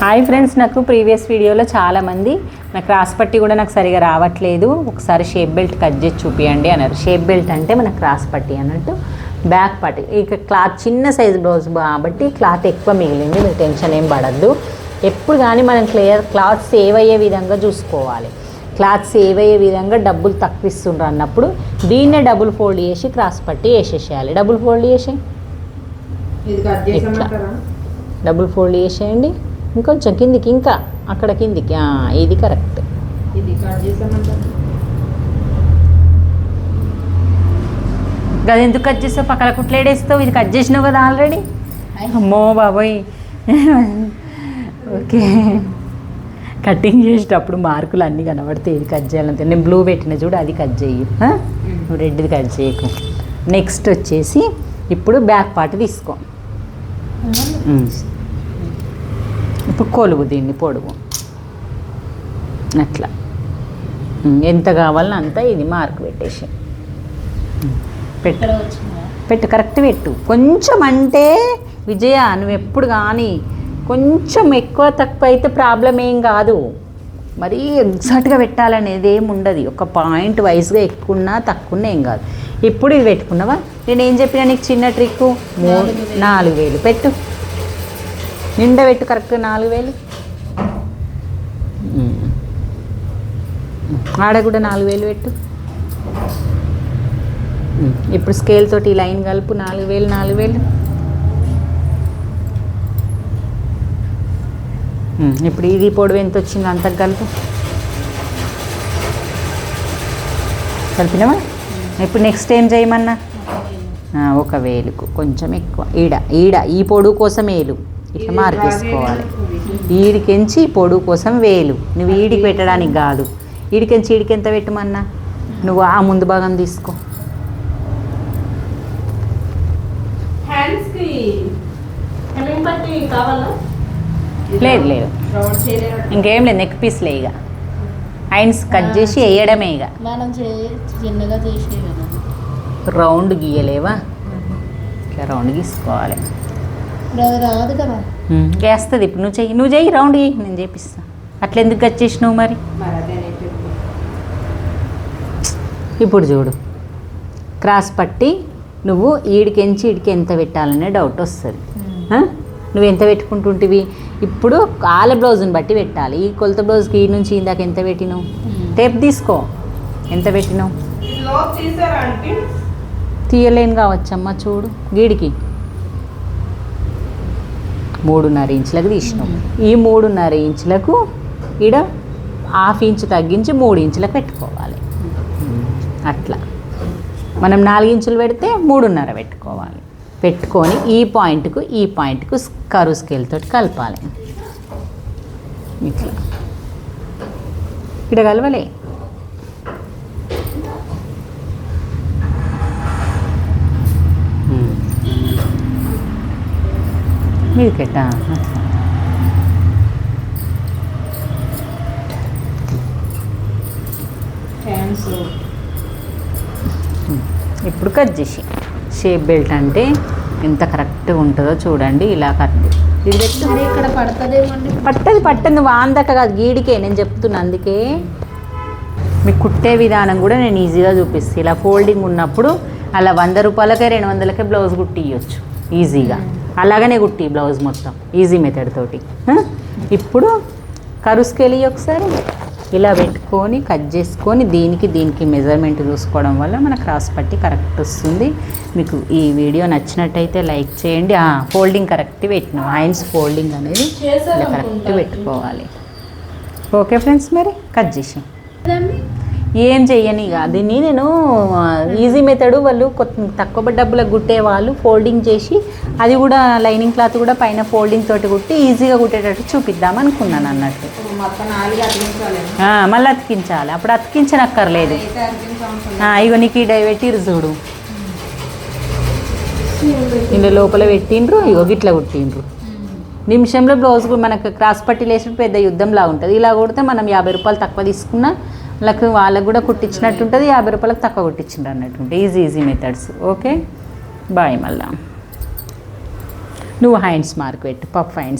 Hi friends, నాకు previous వీడియోలో చాలామంది నాకు క్రాస్ పట్టి కూడా నాకు సరిగా రావట్లేదు, ఒకసారి షేప్ బెల్ట్ కట్ చేసి చూపియండి అన్నారు. షేప్ బెల్ట్ అంటే మన క్రాస్ పట్టి అన్నట్టు బ్యాక్ పట్టి. ఇక క్లాత్ చిన్న సైజ్ బ్లౌజ్ కాబట్టి క్లాత్ ఎక్కువ మిగిలింది, మీరు టెన్షన్ ఏం పడద్దు. ఎప్పుడు కానీ మనం క్లాత్ సేవ్ అయ్యే విధంగా చూసుకోవాలి. క్లాత్ సేవ్ అయ్యే విధంగా డబ్బులు తక్కువ ఇస్తుండ్రు అన్నప్పుడు దీన్నే డబుల్ ఫోల్డ్ చేసి క్రాస్ పట్టి వేసేసేయాలి. డబుల్ ఫోల్డ్ చేసి డబుల్ ఫోల్డ్ చేసేయండి, ఇంకొంచెం కిందికి, ఇంకా అక్కడ కిందికి. ఇది కరెక్ట్. అది ఎందుకు కట్ చేస్తావు? పక్కన కుట్లేడేస్తావు, ఇది కట్ చేసినావు కదా ఆల్రెడీ. అమ్మో బాబోయ్. ఓకే, కటింగ్ చేసేటప్పుడు మార్కులు అన్నీ కనబడితే ఇది కట్ చేయాలంటే నేను బ్లూ పెట్టిన చూడు, అది కట్ చేయి, రెడ్ది కట్ చేయకు. నెక్స్ట్ వచ్చేసి ఇప్పుడు బ్యాక్ పార్ట్ తీసుకో. ఇప్పుడు కొలువు దీన్ని పొడుగు అట్లా ఎంత కావాలని అంత ఇది మార్క్ పెట్టేసి పెట్టు కరెక్ట్ పెట్టు. కొంచెం అంటే విజయ, నువ్వు ఎప్పుడు కానీ కొంచెం ఎక్కువ తక్కువ అయితే ప్రాబ్లం ఏం కాదు, మరీ ఎగ్జాక్ట్గా పెట్టాలనేది ఏమి ఉండదు. ఒక పాయింట్ వైజ్గా ఎక్కువన్నా తక్కువన్నా ఏం కాదు. ఇప్పుడు ఇది పెట్టుకున్నావా? నేనేం చెప్పినా నీకు చిన్న ట్రిక్, 4,000 పెట్టు, నిండా పెట్టు కరెక్ట్గా 4,000. ఆడ కూడా 4,000 పెట్టు. ఇప్పుడు స్కేల్ తోటి లైన్ కలుపు, 4,000. ఇప్పుడు ఇది పొడవు ఎంత వచ్చిందో అంత కలుపు. కలిపినావా? ఇప్పుడు నెక్స్ట్ ఏం చేయమన్నా? 1,000కు కొంచెం ఎక్కువ. ఈడ ఈ పొడవు కోసం వేలు ఇట్లా మార్క్ వేసుకోవాలి. ఈడికెంచి పొడుగు కోసం 1,000. నువ్వు ఈడికి పెట్టడానికి కాదు, ఈడికెంచి ఈడికి ఎంత పెట్టమన్నా నువ్వు ఆ ముందు భాగం తీసుకో. లేదు ఇంకేం లేదు, నెక్ పీస్లే ఇక హ్యాండ్స్ కట్ చేసి వేయడమే. ఇక రౌండ్ గీయలేవా? ఇట్లా రౌండ్ గీసుకోవాలి. రాదు కదా, వేస్తుంది. ఇప్పుడు నువ్వు చెయ్యి రౌండ్ చెయ్యి, నేను చేపిస్తా. అట్లా ఎందుకు కట్ చేసినావు మరి? ఇప్పుడు చూడు, క్రాస్ పట్టి నువ్వు ఈడికెంచి ఈడికి ఎంత పెట్టాలనే డౌట్ వస్తుంది. నువ్వు ఎంత పెట్టుకుంటుంటివి? ఇప్పుడు ఆల బ్లౌజ్ని బట్టి పెట్టాలి. ఈ కొలత బ్లౌజ్కి ఈ నుంచి ఇందాక ఎంత పెట్టినావు? టేప్ తీసుకో, ఎంత పెట్టినావు? తీయలేను కావచ్చమ్మా, చూడు గీడికి 3.5 ఇంచులకు తీసినాం. ఈ 3.5 ఇంచులకు ఈడ 1/2 ఇంచు తగ్గించి 3 ఇంచులకు పెట్టుకోవాలి. అట్లా మనం 4 ఇంచులు పెడితే 3.5 పెట్టుకోవాలి. పెట్టుకొని ఈ పాయింట్కు కరువు స్కేల్ తోటి కలపాలి. ఇట్లా ఇక్కడ కలవలే. ఇది కెట్టా ఇప్పుడు కట్ చేసి షేప్ బెల్ట్ అంటే ఎంత కరెక్ట్గా ఉంటుందో చూడండి. ఇలా కట్ ఇది పెట్టుకుంది. ఇక్కడ పడుతుందేమండి? పట్టదు. నువ్వు ఆందక కాదు, గీడికే నేను చెప్తున్నా. అందుకే మీకు కుట్టే విధానం కూడా నేను ఈజీగా చూపిస్తాను. ఇలా ఫోల్డింగ్ ఉన్నప్పుడు అలా 100 రూపాయలకే 200లకే బ్లౌజ్ కుట్టి ఇవ్వచ్చు ఈజీగా. అలాగనే కుట్టి బ్లౌజ్ మొత్తం ఈజీ మెథడ్ తోటి. ఇప్పుడు కరువు స్కేల్ ఒకసారి ఇలా పెట్టుకొని కట్ చేసుకొని దీనికి మెజర్మెంట్ చూసుకోవడం వల్ల మన క్రాస్ పట్టి కరెక్ట్ వస్తుంది. మీకు ఈ వీడియో నచ్చినట్టయితే లైక్ చేయండి. ఫోల్డింగ్ కరెక్ట్ పెట్టినాం, హ్యాండ్స్ ఫోల్డింగ్ అనేది ఇలా కరెక్ట్ పెట్టుకోవాలి. ఓకే ఫ్రెండ్స్, మరి కట్ చేసి ఏం చెయ్యని ఇక దీన్ని నేను ఈజీ మెథడు. వాళ్ళు తక్కువ డబ్బులకు కుట్టే వాళ్ళు ఫోల్డింగ్ చేసి అది కూడా లైనింగ్ క్లాత్ కూడా పైన ఫోల్డింగ్ తోటి కుట్టి ఈజీగా కుట్టేటట్టు చూపిద్దాం అనుకున్నాను అన్నట్టు. మళ్ళీ అతికించాలి, అప్పుడు అతికించనక్కర్లేదు. ఇగో నీకు ఈ పెట్టిరు చూడు, ఇందులో లోపల పెట్టిండ్రు, ఇగో గిట్లా కుట్టిండ్రు. నిమిషంలో బ్లౌజ్ మనకు క్రాస్ పట్టి లేసినప్పుడు పెద్ద యుద్ధంలా ఉంటుంది. ఇలా కుడితే మనం 50 రూపాయలు తక్కువ తీసుకున్నా వాళ్ళకు కూడా కుట్టించినట్టు ఉంటుంది, 50 రూపాయలకు తక్కువ కుట్టించిండ్రు అన్నట్టు ఉంటుంది. Easy methods. Okay boy. మళ్ళా నువ్వు హ్యాండ్స్ మార్క్ పెట్టు, పఫ్ హ్యాండ్స్.